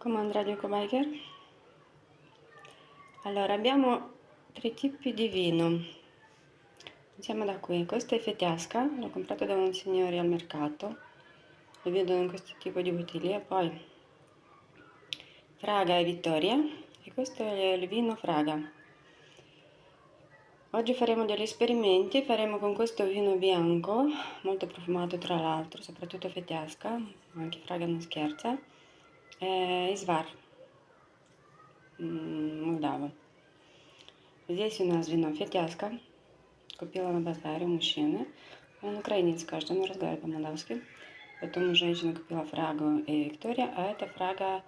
Comando Radio Ecobiker. Allora, abbiamo tre tipi di vino. Iniziamo da qui. Questo è Fetiasca, l'ho comprato da un signore al mercato, lo vedo in questo tipo di bottiglia. Poi Fraga e Vittoria, e questo è il vino Fraga. Oggi faremo degli esperimenti, faremo con questo vino bianco, molto profumato tra l'altro, soprattutto Fetiasca, anche Fraga non scherza, e Svar, Молдава. Здесь у нас вино Фетяска. Купила на базаре у мужчины. Он украинец, кажется, он разговаривает по-молдавски. Потом у женщины купила Фрагу и Виктория, а это Фрага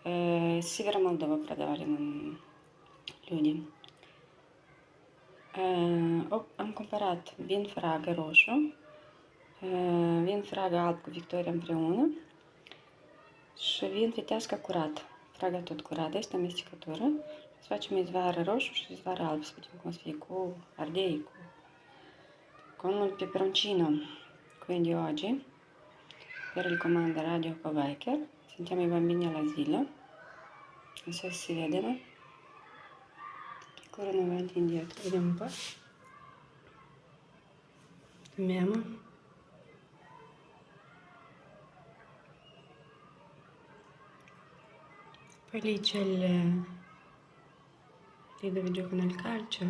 с севера Молдовы продавали нам люди. Am cumpărat vin Fraga roșu, vin Fraga alb cu Victoria împreună și vin Fetiasca curat. Fraga tot curat, este amestecătură. Să facem izvoare roșu și izvoare alb, să vedem cum o să fie cu ardei, con il peperoncino. Quindi oggi, per il comando Radio Ecobiker, sentiamo i bambini all'asilo, non so se si vedono, che corrono avanti e indietro, vediamo un po'. Fermiamo. Poi lì c'è lì dove giocano il calcio,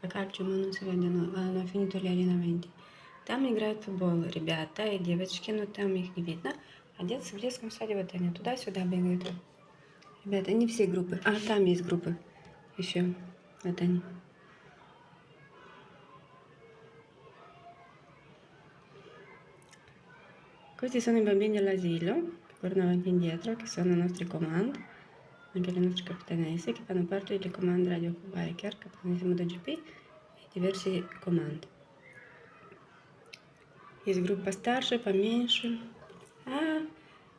a calcio ma non si vedono, hanno finito gli allenamenti. Там играют в футбол ребята и девочки, но там их не видно. А детцы в детском саде вот они туда-сюда бегают. Ребята, не все группы. А, там есть группы еще. Вот они. Questi sono i bambini all'asilo, che corrono avanti e indietro, che sono i nostri comandi, anche le nostre capitanesse, che fanno parte del comando Radio Ecobiker, capitanesimo MotoGP e diversi comandi. Есть группа старше, поменьше.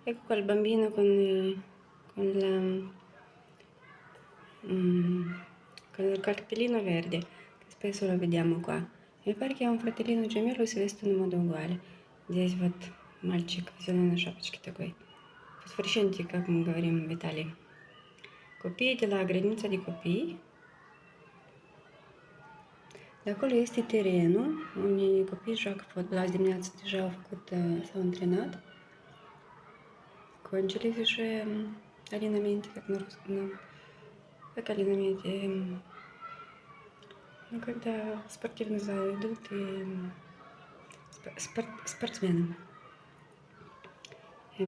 Ecco qua il bambino con il cartellino verde, che spesso lo vediamo qua. Mi pare che ha un fratellino gemello e si vestono in modo uguale. Здесь вот мальчик в зеленой шапочке такой. Фосфоресцентик, как мы говорим в Италии. Copii de la grădinița de copii. De acolo este terenul unde copiii joacă fotbal. Azi dimineața deja au făcut, s-au antrenat. Кончились уже алинаменты, как алинаменты, ну, когда в спортивный зал идут и спортсмены.